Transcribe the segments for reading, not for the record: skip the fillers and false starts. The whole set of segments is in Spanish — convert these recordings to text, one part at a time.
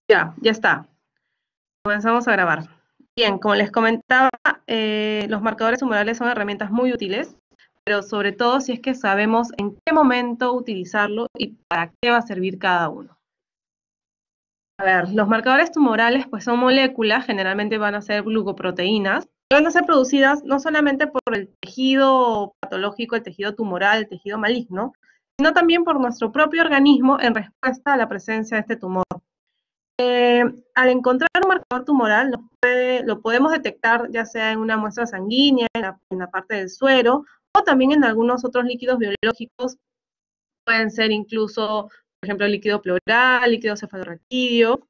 Ya está. Comenzamos a grabar. Bien, como les comentaba, los marcadores tumorales son herramientas muy útiles, pero sobre todo si es que sabemos en qué momento utilizarlo y para qué va a servir cada uno. A ver, los marcadores tumorales pues son moléculas, generalmente van a ser glucoproteínas, que van a ser producidas no solamente por el tejido patológico, el tejido tumoral, el tejido maligno, sino también por nuestro propio organismo en respuesta a la presencia de este tumor. Al encontrar un marcador tumoral, lo podemos detectar ya sea en una muestra sanguínea, en la parte del suero, o también en algunos otros líquidos biológicos, pueden ser incluso, por ejemplo, líquido pleural, líquido cefalorraquídeo,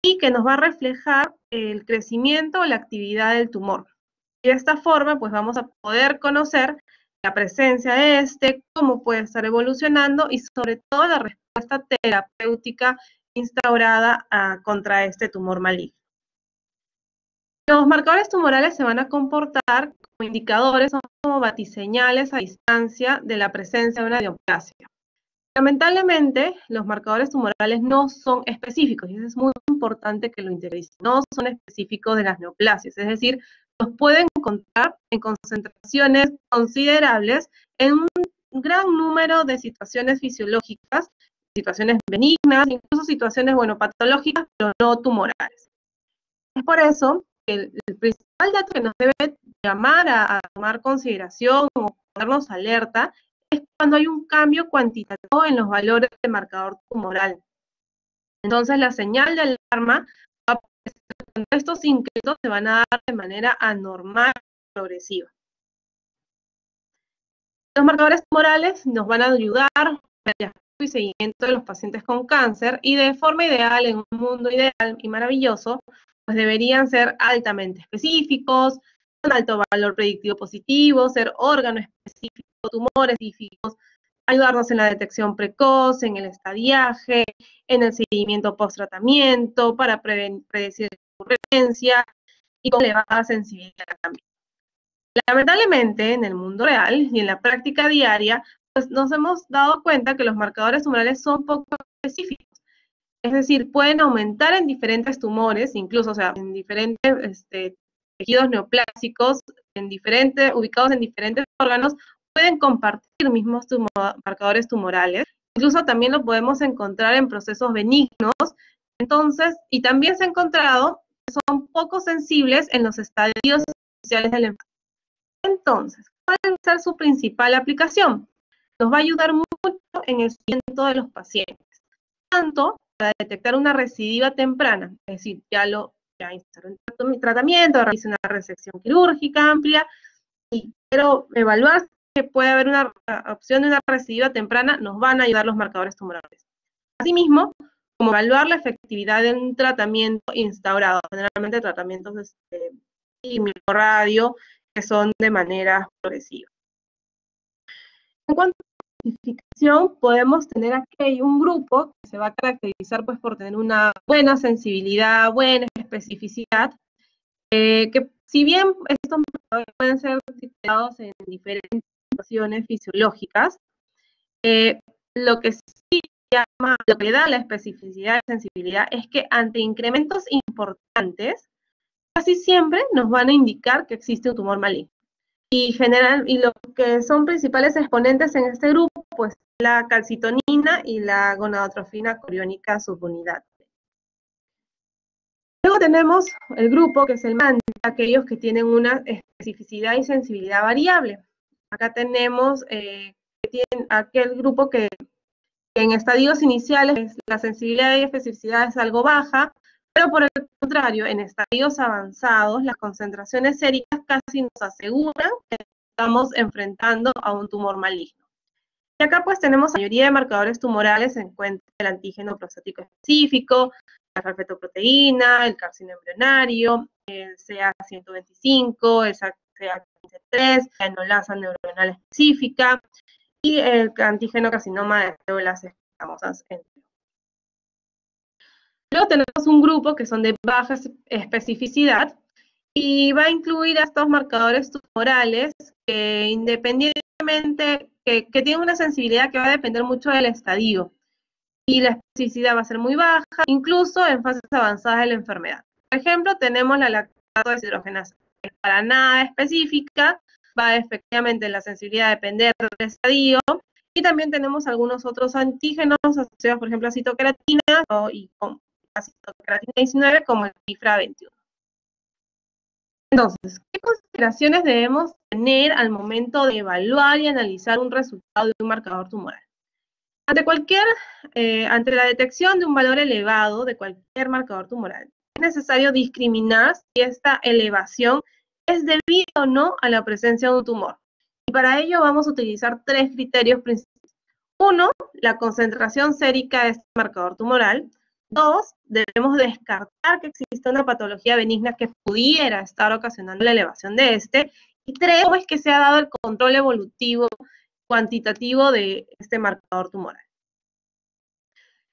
y que nos va a reflejar el crecimiento o la actividad del tumor. Y de esta forma, pues vamos a poder conocer la presencia de cómo puede estar evolucionando y sobre todo la respuesta terapéutica instaurada contra este tumor maligno. Los marcadores tumorales se van a comportar como indicadores, son como batiseñales a distancia de la presencia de una neoplasia. Lamentablemente, los marcadores tumorales no son específicos, y eso es muy importante que lo interioricen, no son específicos de las neoplasias, es decir, los pueden encontrar en concentraciones considerables en un gran número de situaciones fisiológicas, situaciones benignas, incluso situaciones, bueno, patológicas, pero no tumorales. Es por eso que el principal dato que nos debe llamar a tomar consideración o ponernos alerta es cuando hay un cambio cuantitativo en los valores del marcador tumoral. Entonces la señal de alarma va a aparecer cuando estos incrementos se van a dar de manera anormal progresiva. Los marcadores tumorales nos van a ayudar al diagnóstico y seguimiento de los pacientes con cáncer y de forma ideal, en un mundo ideal y maravilloso, pues deberían ser altamente específicos, con alto valor predictivo positivo, ser órgano específico, tumores específicos, ayudarnos en la detección precoz, en el estadiaje, en el seguimiento post-tratamiento, para predecir recurrencia y con elevada sensibilidad también. Lamentablemente, en el mundo real y en la práctica diaria, pues nos hemos dado cuenta que los marcadores tumorales son poco específicos. Es decir, pueden aumentar en diferentes tumores, incluso, o sea, en diferentes tejidos neoplásicos, ubicados en diferentes órganos, pueden compartir mismos marcadores tumorales. Incluso también lo podemos encontrar en procesos benignos. Entonces, y también se ha encontrado que son poco sensibles en los estadios iniciales del enfermedad. Entonces, ¿cuál va a ser su principal aplicación? Nos va a ayudar mucho en el seguimiento de los pacientes, tanto para detectar una recidiva temprana, es decir, ya instaló en tratamiento, realiza una resección quirúrgica amplia, y quiero evaluar que puede haber una opción de una recidiva temprana, nos van a ayudar los marcadores tumorales. Asimismo, como evaluar la efectividad de un tratamiento instaurado, generalmente tratamientos de quimio, radio, que son de manera progresiva. En cuanto a la clasificación, podemos tener aquí un grupo que se va a caracterizar pues por tener una buena sensibilidad, buena especificidad, que si bien estos marcadores pueden ser detectados en diferentes situaciones fisiológicas, lo que sí llama, lo que le da la especificidad y sensibilidad es que ante incrementos importantes, casi siempre nos van a indicar que existe un tumor maligno. Y lo que son principales exponentes en este grupo, pues la calcitonina y la gonadotrofina coriónica subunidad. Luego tenemos el grupo que es el MANDI, aquellos que tienen una especificidad y sensibilidad variable. Acá tenemos aquel grupo que en estadios iniciales la sensibilidad y especificidad es algo baja, pero por el contrario, en estadios avanzados, las concentraciones séricas casi nos aseguran que estamos enfrentando a un tumor maligno. Y acá pues tenemos la mayoría de marcadores tumorales, se encuentra el antígeno prostático específico, la alfa-fetoproteína, el carcino embrionario, el CA125, el CA15-3, la enolasa neuronal específica, y el antígeno carcinoma de células escamosas. Luego tenemos un grupo que son de baja especificidad y va a incluir a estos marcadores tumorales que independientemente, que tienen una sensibilidad que va a depender mucho del estadio. y la especificidad va a ser muy baja, incluso en fases avanzadas de la enfermedad. Por ejemplo, tenemos la lactato deshidrogenasa, que es para nada específica, va efectivamente la sensibilidad a depender del estadio, y también tenemos algunos otros antígenos asociados, por ejemplo, a citoqueratina y con la citoqueratina 19 como el cifra 21. Entonces, ¿qué consideraciones debemos tener al momento de evaluar y analizar un resultado de un marcador tumoral? Ante la detección de un valor elevado de cualquier marcador tumoral, es necesario discriminar si esta elevación es debida o no a la presencia de un tumor. Y para ello vamos a utilizar tres criterios principales. Uno, la concentración sérica de este marcador tumoral. Dos, debemos descartar que exista una patología benigna que pudiera estar ocasionando la elevación de este. Y tres, cómo es que se ha dado el control evolutivo cuantitativo de este marcador tumoral.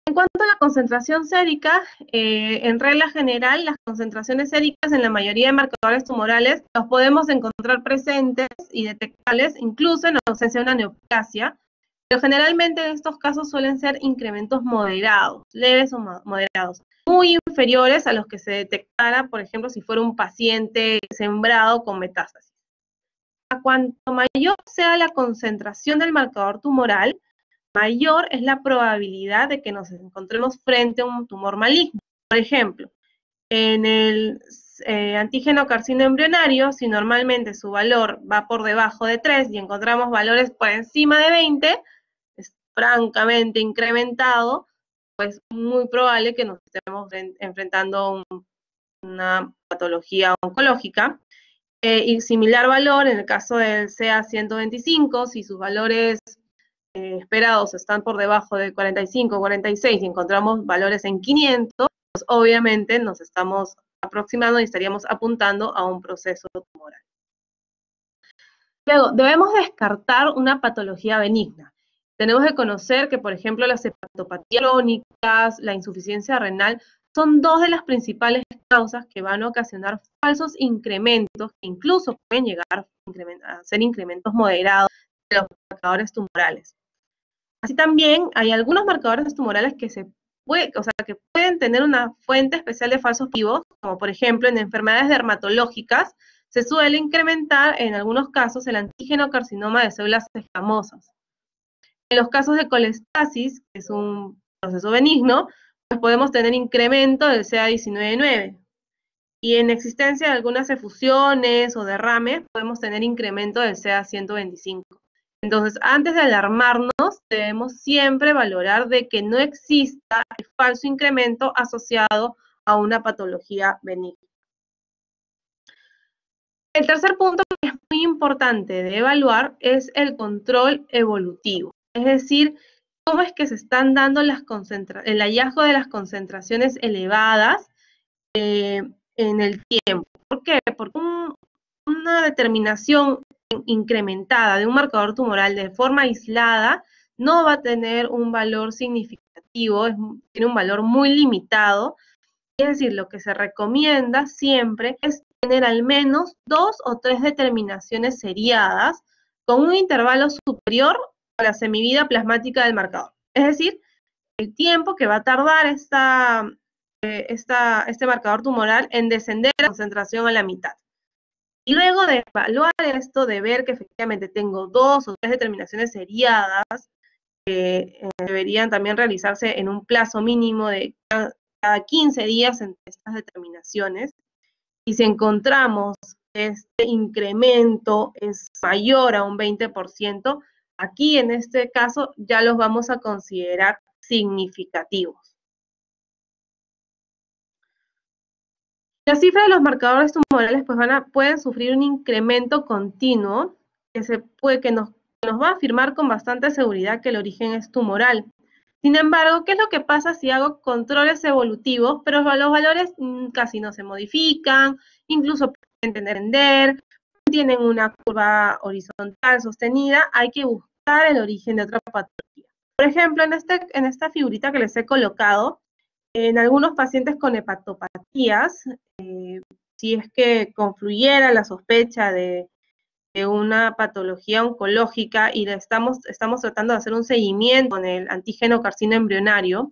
En cuanto a la concentración sérica, en regla general, las concentraciones séricas en la mayoría de marcadores tumorales los podemos encontrar presentes y detectables incluso en ausencia de una neoplasia, pero generalmente en estos casos suelen ser incrementos moderados, leves o moderados, muy inferiores a los que se detectara, por ejemplo, si fuera un paciente sembrado con metástasis. A cuanto mayor sea la concentración del marcador tumoral, mayor es la probabilidad de que nos encontremos frente a un tumor maligno. Por ejemplo, en el antígeno carcino embrionario, si normalmente su valor va por debajo de 3 y encontramos valores por encima de 20, es francamente incrementado, pues muy probable que nos estemos enfrentando a una patología oncológica. Y similar valor en el caso del CA125, si sus valores esperados están por debajo de 45, 46 y encontramos valores en 500, pues obviamente nos estamos aproximando y estaríamos apuntando a un proceso tumoral. Luego, debemos descartar una patología benigna. Tenemos que conocer que, por ejemplo, las hepatopatías crónicas, la insuficiencia renal, son dos de las principales causas que van a ocasionar falsos incrementos, que incluso pueden llegar a ser incrementos moderados de los marcadores tumorales. Así también hay algunos marcadores tumorales que que pueden tener una fuente especial de falsos positivos, como por ejemplo en enfermedades dermatológicas, se suele incrementar en algunos casos el antígeno carcinoma de células escamosas. En los casos de colestasis, que es un proceso benigno, pues podemos tener incremento del CA19-9. Y en existencia de algunas efusiones o derrames, podemos tener incremento del CA125. Entonces, antes de alarmarnos, debemos siempre valorar de que no exista el falso incremento asociado a una patología benigna. El tercer punto que es muy importante de evaluar es el control evolutivo, es decir, cómo es que se están dando el hallazgo de las concentraciones elevadas en el tiempo. ¿Por qué? Porque una determinación incrementada de un marcador tumoral de forma aislada no va a tener un valor significativo, tiene un valor muy limitado. Es decir, lo que se recomienda siempre es tener al menos 2 o 3 determinaciones seriadas con un intervalo superior a la semivida plasmática del marcador. Es decir, el tiempo que va a tardar este marcador tumoral en descender la concentración a la mitad. Y luego de evaluar esto, de ver que efectivamente tengo 2 o 3 determinaciones seriadas, que deberían también realizarse en un plazo mínimo de cada 15 días entre estas determinaciones, y si encontramos que este incremento es mayor a un 20%, aquí en este caso ya los vamos a considerar significativos. Las cifras de los marcadores tumorales pues pueden sufrir un incremento continuo que nos va a afirmar con bastante seguridad que el origen es tumoral. Sin embargo, ¿qué es lo que pasa si hago controles evolutivos, pero los valores casi no se modifican, incluso pueden tender, tienen una curva horizontal sostenida? Hay que buscar el origen de otra patología. Por ejemplo, en esta figurita que les he colocado, en algunos pacientes con hepatopatías, si es que confluyera la sospecha de de una patología oncológica y estamos tratando de hacer un seguimiento con el antígeno carcino embrionario,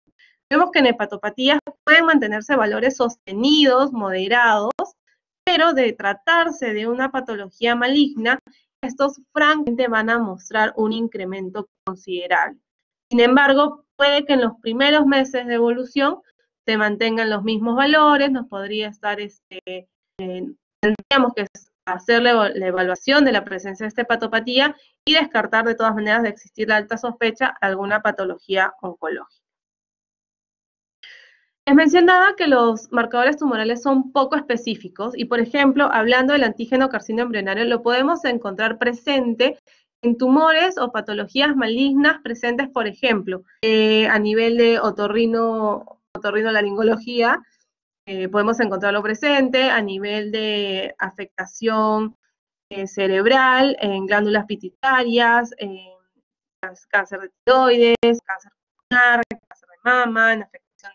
vemos que en hepatopatías pueden mantenerse valores sostenidos, moderados, pero de tratarse de una patología maligna, estos francamente van a mostrar un incremento considerable. Sin embargo, puede que en los primeros meses de evolución se mantengan los mismos valores, nos podría estar, tendríamos que hacer la evaluación de la presencia de esta hepatopatía y descartar de todas maneras de existir la alta sospecha de alguna patología oncológica. Les mencionaba que los marcadores tumorales son poco específicos y, por ejemplo, hablando del antígeno carcino embrionario, lo podemos encontrar presente en tumores o patologías malignas presentes, por ejemplo, a nivel de otorrinolaringología, podemos encontrarlo presente a nivel de afectación cerebral, en glándulas pituitarias, cáncer de tiroides, cáncer pulmonar, cáncer de mama, en afectación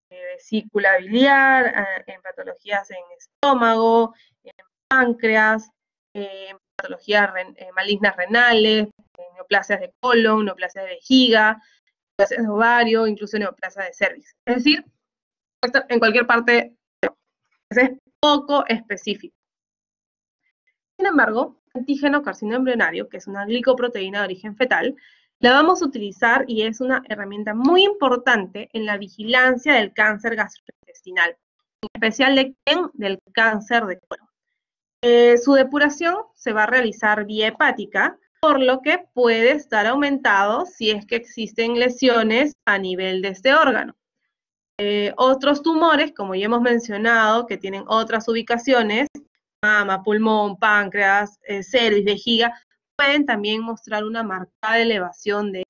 de vesícula biliar, en patologías en estómago, en páncreas, en patologías malignas renales, neoplasias de colon, neoplasias de vejiga, neoplasias de ovario, incluso neoplasia de cervix. Es decir, en cualquier parte, es poco específico. Sin embargo, el antígeno carcino embrionario, que es una glicoproteína de origen fetal, la vamos a utilizar y es una herramienta muy importante en la vigilancia del cáncer gastrointestinal, en especial del cáncer de colon. Su depuración se va a realizar vía hepática, por lo que puede estar aumentado si es que existen lesiones a nivel de este órgano. Otros tumores, como ya hemos mencionado, que tienen otras ubicaciones, mama, pulmón, páncreas, cervix, vejiga, pueden también mostrar una marcada elevación de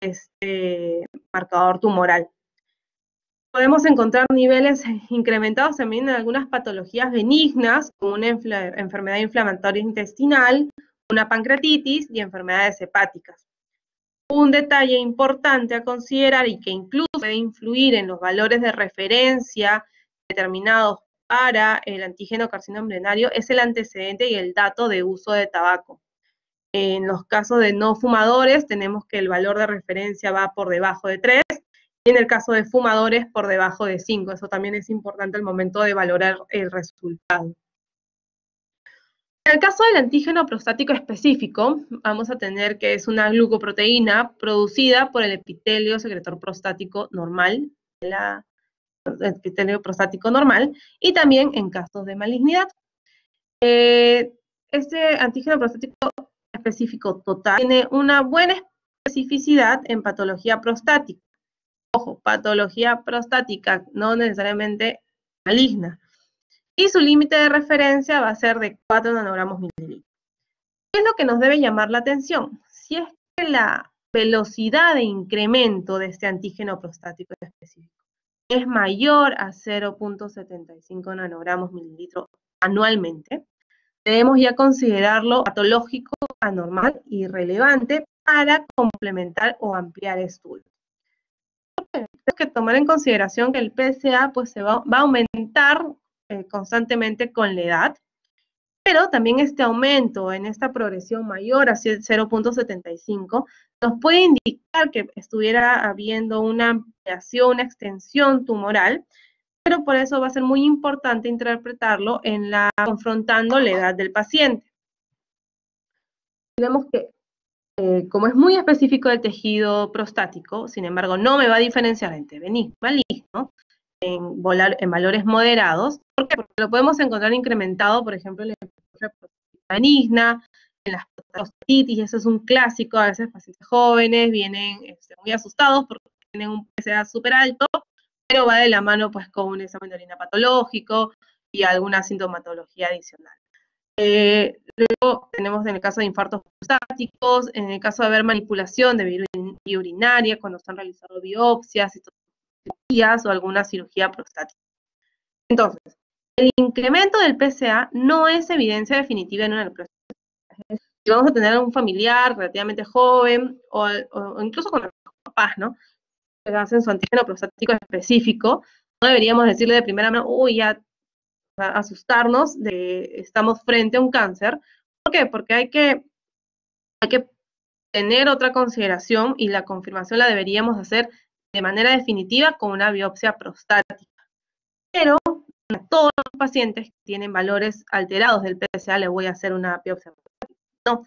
este marcador tumoral. Podemos encontrar niveles incrementados también en algunas patologías benignas, como una enfermedad inflamatoria intestinal, una pancreatitis y enfermedades hepáticas. Un detalle importante a considerar y que incluso puede influir en los valores de referencia determinados para el antígeno carcino embrionario es el antecedente y el dato de uso de tabaco. En los casos de no fumadores tenemos que el valor de referencia va por debajo de 3 y en el caso de fumadores por debajo de 5. Eso también es importante al momento de valorar el resultado. En el caso del antígeno prostático específico, vamos a tener que es una glucoproteína producida por el epitelio secretor prostático normal, el epitelio prostático normal, y también en casos de malignidad. Este antígeno prostático específico total tiene una buena especificidad en patología prostática. Ojo, patología prostática, no necesariamente maligna. Y su límite de referencia va a ser de 4 nanogramos mililitros. ¿Qué es lo que nos debe llamar la atención? Si es que la velocidad de incremento de este antígeno prostático específico es mayor a 0.75 nanogramos mililitros anualmente, debemos ya considerarlo patológico, anormal y relevante para complementar o ampliar estudios. Tenemos que tomar en consideración que el PSA pues, va a aumentar constantemente con la edad, pero también este aumento en esta progresión mayor a 0.75 nos puede indicar que estuviera habiendo una ampliación, una extensión tumoral, pero por eso va a ser muy importante interpretarlo confrontando la edad del paciente. Vemos que como es muy específico del tejido prostático, sin embargo no me va a diferenciar entre benigno y maligno, en valores moderados. ¿Por qué? Porque lo podemos encontrar incrementado, por ejemplo, en la hipertrofia benigna, en las prostatitis, eso es un clásico, a veces pacientes jóvenes vienen muy asustados porque tienen un PSA súper alto, pero va de la mano pues con un examen de orina patológico y alguna sintomatología adicional. Luego tenemos en el caso de infartos prostáticos, en el caso de haber manipulación de vía urinaria, cuando se han realizado biopsias, o alguna cirugía prostática. Entonces, el incremento del PSA no es evidencia definitiva en una necrosis. Si vamos a tener a un familiar relativamente joven, o incluso con los papás, ¿no? Que hacen su antígeno prostático específico, no deberíamos decirle de primera mano, uy, ya asustarnos de estamos frente a un cáncer, ¿Por qué? Porque hay que tener otra consideración y la confirmación la deberíamos hacer de manera definitiva con una biopsia prostática. Pero a todos los pacientes que tienen valores alterados del PSA les voy a hacer una biopsia prostática. No,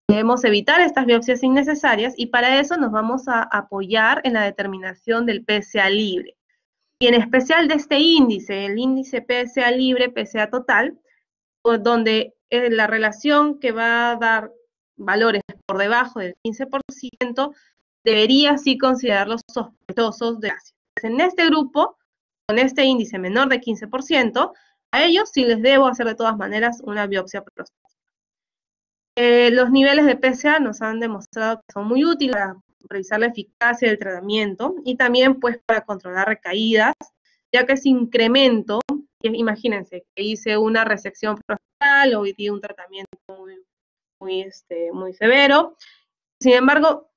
debemos evitar estas biopsias innecesarias y para eso nos vamos a apoyar en la determinación del PSA libre. Y en especial de este índice, el índice PSA libre, PSA total, donde la relación que va a dar valores por debajo del 15% debería sí considerarlos sospechosos de ácido. En este grupo, con este índice menor de 15%, a ellos sí les debo hacer de todas maneras una biopsia prostática. Los niveles de PSA nos han demostrado que son muy útiles para revisar la eficacia del tratamiento y también pues para controlar recaídas, ya que ese incremento, imagínense que hice una resección prostal o di un tratamiento muy severo, sin embargo,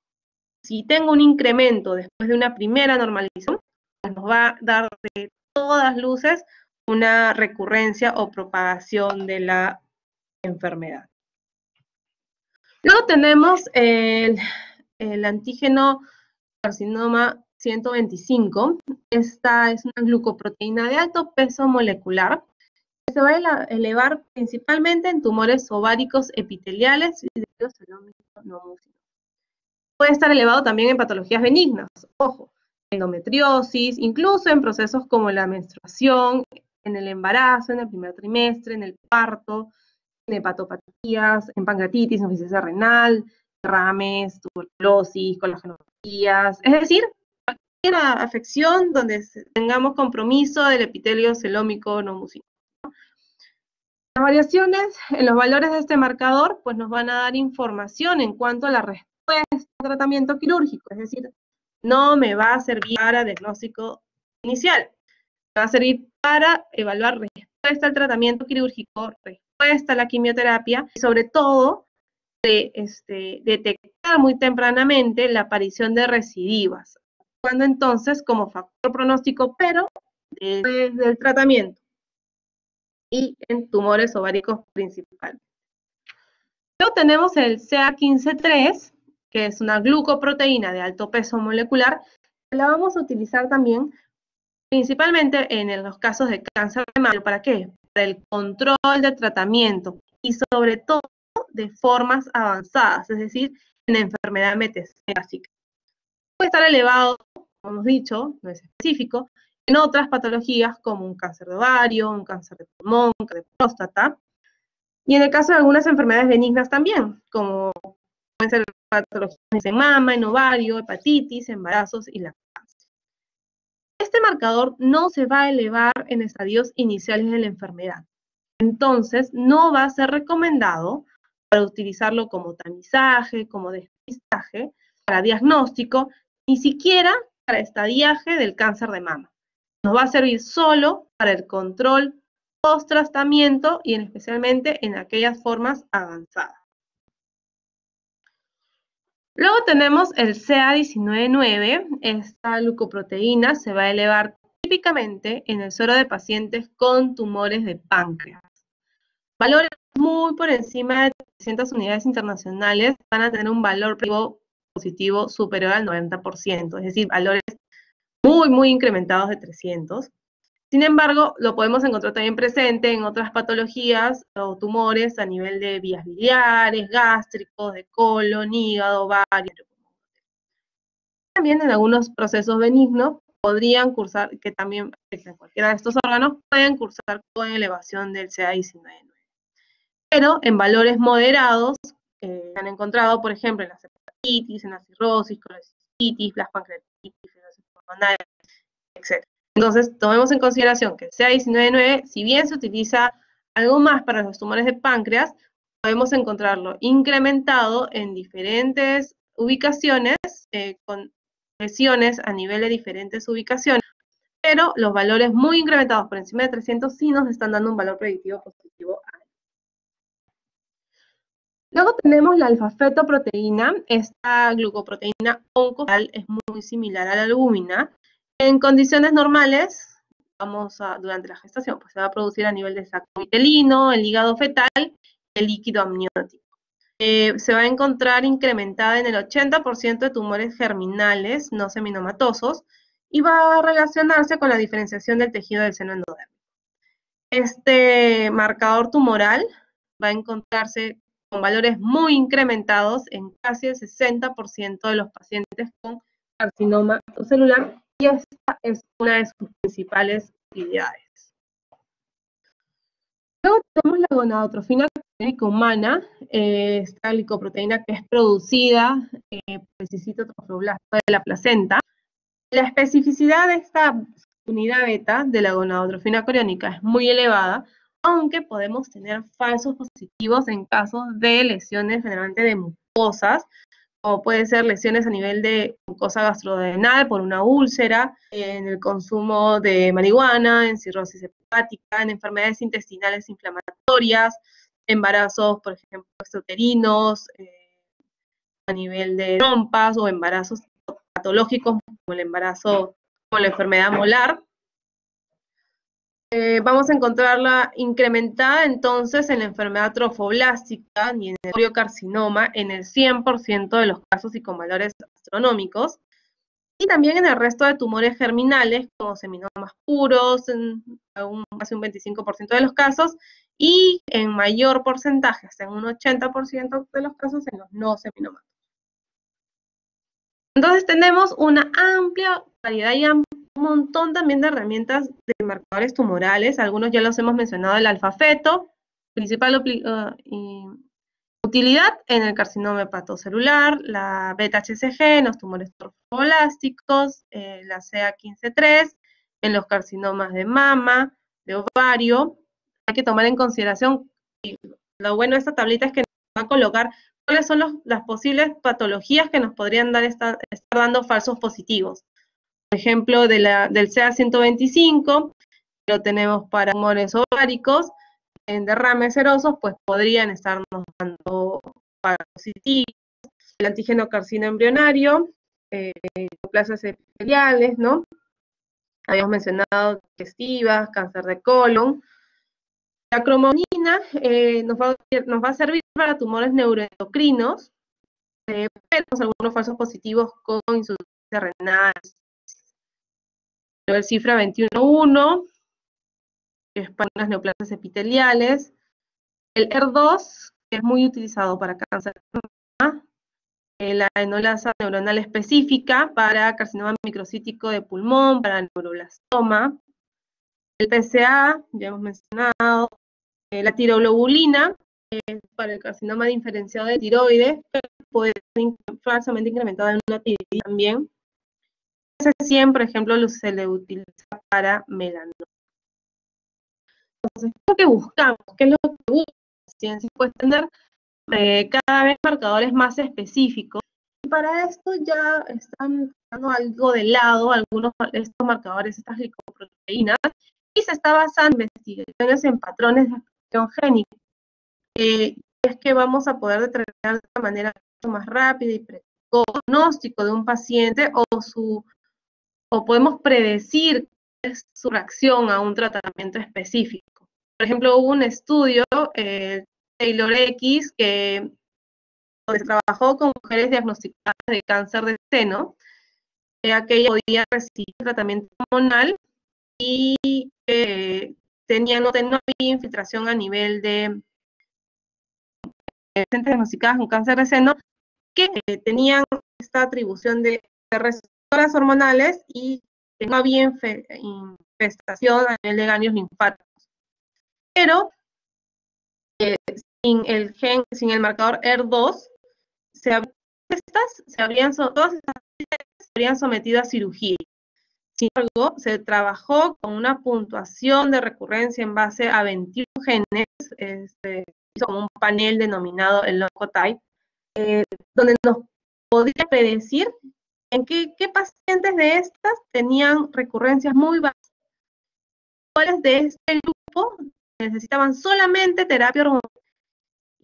si tengo un incremento después de una primera normalización, pues nos va a dar de todas luces una recurrencia o propagación de la enfermedad. Luego tenemos el antígeno carcinoma 125. Esta es una glucoproteína de alto peso molecular que se va a elevar principalmente en tumores ováricos epiteliales y de celómico no músculo. Puede estar elevado también en patologías benignas, ojo, endometriosis, incluso en procesos como la menstruación, en el embarazo, en el primer trimestre, en el parto, en hepatopatías, en pancreatitis, insuficiencia renal, derrames, tuberculosis, colagenopatías, es decir, cualquier afección donde tengamos compromiso del epitelio celómico no mucinoso. Las variaciones en los valores de este marcador pues nos van a dar información en cuanto a la respuesta al tratamiento quirúrgico, es decir, no me va a servir para diagnóstico inicial, me va a servir para evaluar respuesta al tratamiento quirúrgico, respuesta a la quimioterapia y sobre todo detectar muy tempranamente la aparición de recidivas, cuando entonces como factor pronóstico, pero después del tratamiento y en tumores ováricos principalmente. Luego tenemos el CA15-3, que es una glucoproteína de alto peso molecular, que la vamos a utilizar también principalmente en los casos de cáncer de mama. ¿Para qué? Para el control de tratamiento y sobre todo de formas avanzadas, es decir, en enfermedad metastásica. Puede estar elevado, como hemos dicho, no es específico, en otras patologías como un cáncer de ovario, un cáncer de pulmón, un cáncer de próstata, y en el caso de algunas enfermedades benignas también, como pueden ser patologías en mama, en ovario, hepatitis, embarazos y lactancia. Este marcador no se va a elevar en estadios iniciales de la enfermedad, entonces no va a ser recomendado para utilizarlo como tamizaje, como despistaje, para diagnóstico, ni siquiera para estadiaje del cáncer de mama. Nos va a servir solo para el control post-tratamiento y especialmente en aquellas formas avanzadas. Luego tenemos el CA19-9. Esta glucoproteína se va a elevar típicamente en el suero de pacientes con tumores de páncreas. Valores muy por encima de 300 unidades internacionales van a tener un valor positivo superior al 90%, es decir, valores muy incrementados de 300. Sin embargo, lo podemos encontrar también presente en otras patologías o tumores a nivel de vías biliares, gástricos, de colon, hígado, ovario. También en algunos procesos benignos podrían cursar, que también en cualquiera de estos órganos, pueden cursar con elevación del CA19-9. Pero en valores moderados, se han encontrado, por ejemplo, en la hepatitis, en la cirrosis, colecistitis, las pancreatitis, fibrosis pulmonar, etc. Entonces, tomemos en consideración que el CA19-9, si bien se utiliza algo más para los tumores de páncreas, podemos encontrarlo incrementado en diferentes ubicaciones, con lesiones a nivel de diferentes ubicaciones, pero los valores muy incrementados por encima de 300 sí nos están dando un valor predictivo positivo alto. Luego tenemos la alfa-fetoproteína. Esta glucoproteína oncofocal es muy similar a la albúmina. En condiciones normales, durante la gestación, pues se va a producir a nivel de saco vitelino, el hígado fetal el líquido amniótico. Se va a encontrar incrementada en el 80% de tumores germinales no seminomatosos y va a relacionarse con la diferenciación del tejido del seno endodérmico. Este marcador tumoral va a encontrarse con valores muy incrementados en casi el 60% de los pacientes con carcinoma celular, y esta es una de sus principales utilidades. Luego tenemos la gonadotrofina coriónica humana, esta glicoproteína que es producida por el citocitomoblasto de la placenta. La especificidad de esta unidad beta de la gonadotrofina coriónica es muy elevada, aunque podemos tener falsos positivos en casos de lesiones generalmente de mucosas, como puede ser lesiones a nivel de mucosa gastrodenal por una úlcera, en el consumo de marihuana, en cirrosis hepática, en enfermedades intestinales inflamatorias, embarazos, por ejemplo, extrauterinos, a nivel de trompas, o embarazos patológicos como el embarazo con la enfermedad molar. Vamos a encontrarla incrementada entonces en la enfermedad trofoblástica y en el coriocarcinoma en el 100% de los casos y con valores astronómicos, y también en el resto de tumores germinales como seminomas puros, en casi un 25% de los casos, y en mayor porcentaje, hasta en un 80% de los casos, en los no seminomas. Entonces tenemos una amplia variedad y un montón también de herramientas de marcadores tumorales. Algunos ya los hemos mencionado: el alfa-feto, principal utilidad en el carcinoma hepatocelular, la beta-HCG en los tumores trofoblásticos, la CA15-3 en los carcinomas de mama, de ovario. Hay que tomar en consideración, y lo bueno de esta tablita es que nos va a colocar cuáles son las posibles patologías que nos podrían estar dando falsos positivos. Por ejemplo, del CA125, lo tenemos para tumores ováricos, en derrames serosos, pues podrían estarnos dando falsos positivos. El antígeno carcino embrionario, neoplasias epiteliales, ¿no? Habíamos mencionado digestivas, cáncer de colon. La cromonina nos va a servir para tumores neuroendocrinos. Tenemos algunos falsos positivos con insuficiencia renal. El cifra 21.1, que es para las neoplasias epiteliales. El ER2, que es muy utilizado para cáncer de mama. La enolasa neuronal específica para carcinoma microcítico de pulmón, para neuroblastoma. El PSA, ya hemos mencionado. La tiroglobulina, para el carcinoma de inferenciado de tiroides, pero puede ser falsamente incrementada en una tiroides también. Ese 100, por ejemplo, se le utiliza para melanoma. Entonces, ¿qué es lo que buscamos? ¿Qué es lo que busca la ciencia? Pues tener cada vez marcadores más específicos. Y para esto ya están dando algo de lado algunos de estos marcadores, estas glicoproteínas, y se está basando en investigaciones en patrones de expresión génica. Es que vamos a poder determinar de esta manera mucho más rápida y precoz el diagnóstico de un paciente, o podemos predecir su reacción a un tratamiento específico. Por ejemplo, hubo un estudio, Taylor X, donde se trabajó con mujeres diagnosticadas de cáncer de seno, aquellas podían recibir tratamiento hormonal y no había infiltración a nivel de pacientes diagnosticadas con cáncer de seno, que tenían esta atribución de receptoras hormonales y que no había infestación a nivel de ganglios linfáticos. Pero sin el marcador ER2, todas estas se habrían sometido a cirugía. Sin embargo, se trabajó con una puntuación de recurrencia en base a 21 genes, hizo como un panel denominado el Oncotype, donde nos podría predecir en qué pacientes de estas tenían recurrencias muy bajas, cuáles de este grupo necesitaban solamente terapia hormonal,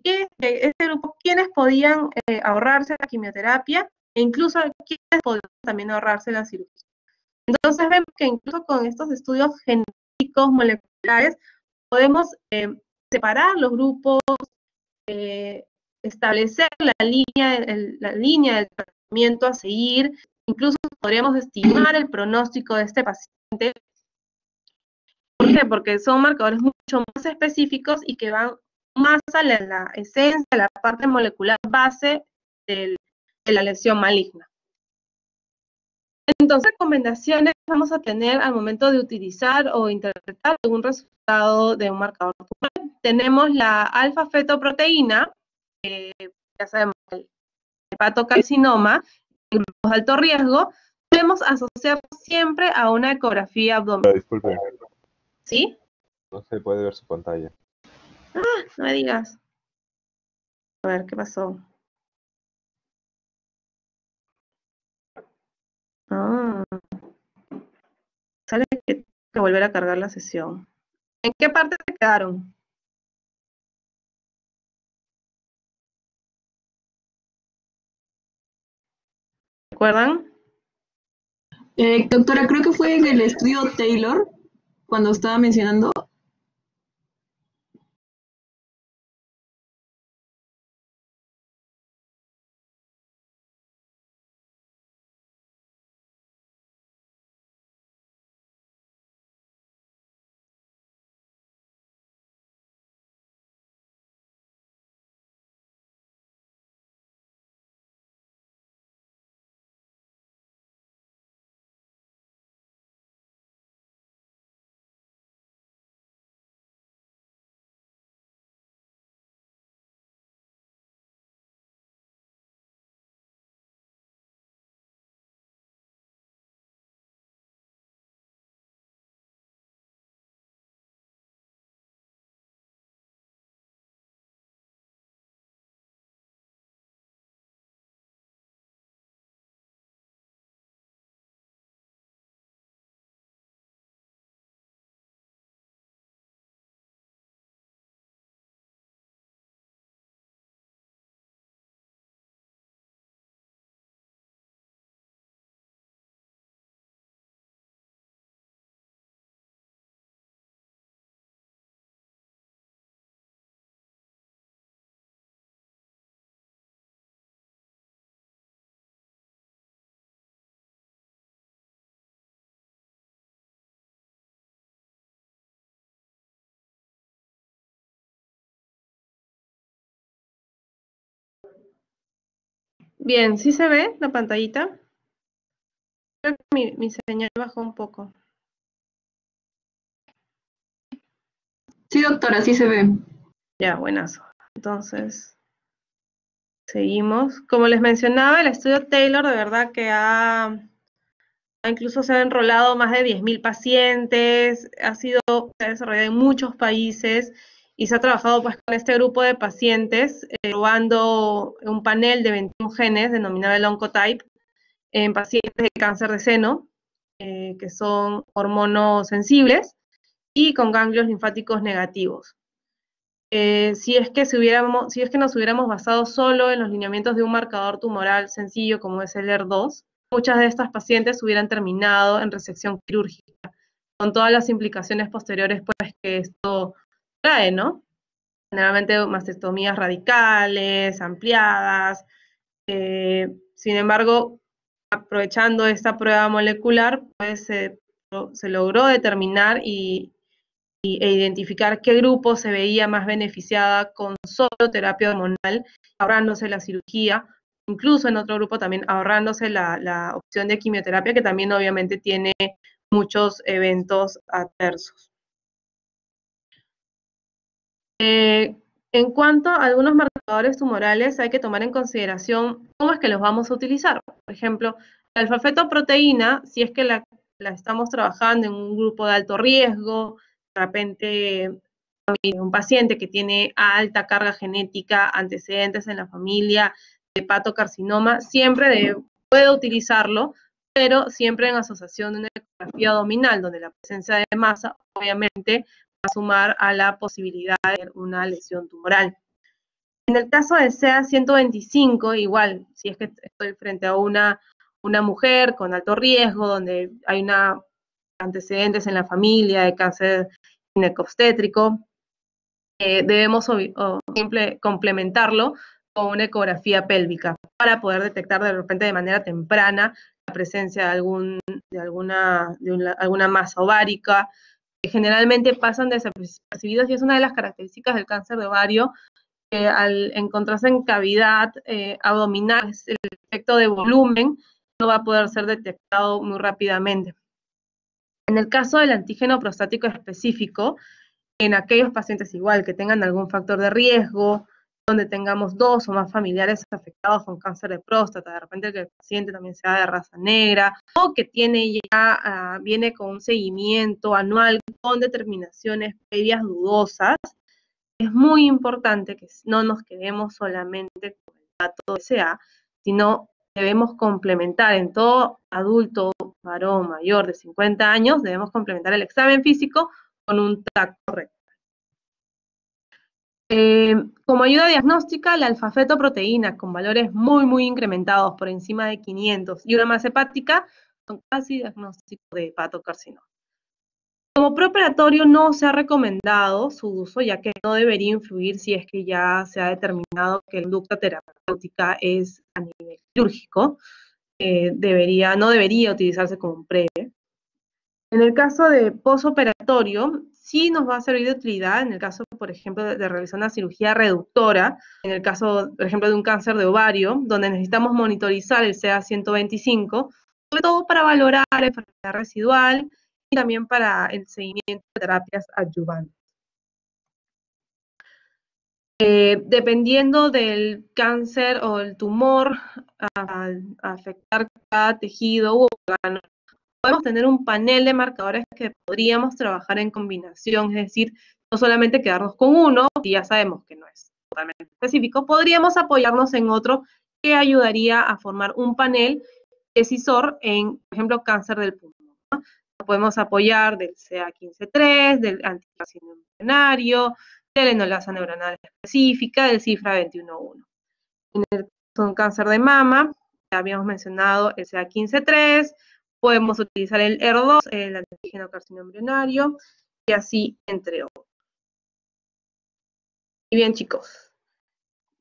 y de este grupo quiénes podían ahorrarse la quimioterapia, e incluso quiénes podían también ahorrarse la cirugía. Entonces vemos que incluso con estos estudios genéticos moleculares podemos separar los grupos establecer la línea del tratamiento a seguir, incluso podríamos estimar el pronóstico de este paciente. ¿Por qué? Porque son marcadores mucho más específicos y que van más a la esencia, a la parte molecular base de la lesión maligna. Entonces, recomendaciones vamos a tener al momento de utilizar o interpretar un resultado de un marcador tumoral. Tenemos la alfa-fetoproteína, ya sabemos, el hepatocarcinoma, en grupos de alto riesgo, debemos asociar siempre a una ecografía abdominal. Disculpe, ¿Sí? no se puede ver su pantalla. No me digas. A ver, ¿qué pasó? Ah, sale que tengo que volver a cargar la sesión. ¿En qué parte se quedaron? ¿Recuerdan? Doctora, creo que fue en el estudio Taylor, cuando estaba mencionando. Bien, ¿sí se ve la pantallita? Creo que mi señal bajó un poco. Sí, doctora, sí se ve. Ya, buenazo. Entonces, seguimos. Como les mencionaba, el estudio Taylor de verdad que incluso se ha enrolado más de 10.000 pacientes, se ha desarrollado en muchos países y se ha trabajado pues con este grupo de pacientes, probando un panel de 21 genes denominado el Oncotype en pacientes de cáncer de seno, que son hormonosensibles y con ganglios linfáticos negativos. Si es que nos hubiéramos basado solo en los lineamientos de un marcador tumoral sencillo como es el ER2, muchas de estas pacientes hubieran terminado en resección quirúrgica, con todas las implicaciones posteriores pues, que esto trae, ¿no? Generalmente mastectomías radicales, ampliadas. Sin embargo, aprovechando esta prueba molecular, pues se logró determinar e identificar qué grupo se veía más beneficiada con solo terapia hormonal, ahorrándose la cirugía, incluso en otro grupo también ahorrándose la opción de quimioterapia, que también obviamente tiene muchos eventos adversos. En cuanto a algunos marcadores tumorales, hay que tomar en consideración cómo es que los vamos a utilizar. Por ejemplo, la alfa-fetoproteína, si es que la estamos trabajando en un grupo de alto riesgo, de repente un paciente que tiene alta carga genética, antecedentes en la familia de hepatocarcinoma, siempre puede utilizarlo, pero siempre en asociación de una ecografía abdominal, donde la presencia de masa, obviamente, va a sumar a la posibilidad de una lesión tumoral. En el caso de CA 125, igual, si es que estoy frente a una mujer con alto riesgo, donde hay antecedentes en la familia de cáncer ginecobstétrico, debemos complementarlo con una ecografía pélvica para poder detectar de repente de manera temprana la presencia de alguna masa ovárica, que generalmente pasan desapercibidos, y es una de las características del cáncer de ovario, que al encontrarse en cavidad abdominal, el efecto de volumen no va a poder ser detectado muy rápidamente. En el caso del antígeno prostático específico, en aquellos pacientes igual que tengan algún factor de riesgo, donde tengamos 2 o más familiares afectados con cáncer de próstata, de repente que el paciente también sea de raza negra, o que viene con un seguimiento anual con determinaciones previas dudosas, es muy importante que no nos quedemos solamente con el dato de SA, sino debemos complementar en todo adulto, varón mayor de 50 años, debemos complementar el examen físico con un TAC correcto. Como ayuda diagnóstica, la alfa-fetoproteína con valores muy incrementados por encima de 500 y una masa hepática son casi diagnósticos de hepatocarcinoma. Como preoperatorio no se ha recomendado su uso, ya que no debería influir si es que ya se ha determinado que la conducta terapéutica es a nivel quirúrgico. No debería utilizarse como un pre. En el caso de posoperatorio, sí nos va a servir de utilidad en el caso, por ejemplo, de realizar una cirugía reductora, en el caso, por ejemplo, de un cáncer de ovario, donde necesitamos monitorizar el CA-125, sobre todo para valorar enfermedad residual y también para el seguimiento de terapias adyuvantes. Dependiendo del cáncer o el tumor, al afectar cada tejido u órgano, podemos tener un panel de marcadores que podríamos trabajar en combinación, es decir, no solamente quedarnos con uno, si ya sabemos que no es totalmente específico, podríamos apoyarnos en otro que ayudaría a formar un panel decisor en, por ejemplo, cáncer del pulmón, ¿no? Podemos apoyar del CA15-3, del anticarcinoma embrionario, de la enolasa neuronal específica, del cifra 21.1. En el caso de un cáncer de mama, ya habíamos mencionado el CA15-3, podemos utilizar el ER2, el antígeno carcinoma embrionario, y así entre otros. Y bien, chicos,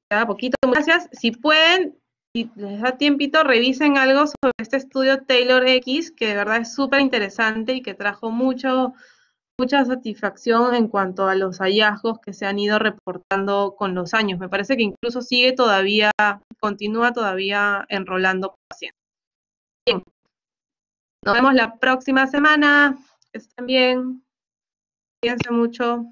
cada poquito, muchas gracias. Si pueden, si les da tiempito, revisen algo sobre este estudio Taylor X, que de verdad es súper interesante y que trajo mucha satisfacción en cuanto a los hallazgos que se han ido reportando con los años. Me parece que incluso continúa todavía enrolando pacientes. Bien, nos vemos la próxima semana. Que estén bien. Cuídense mucho.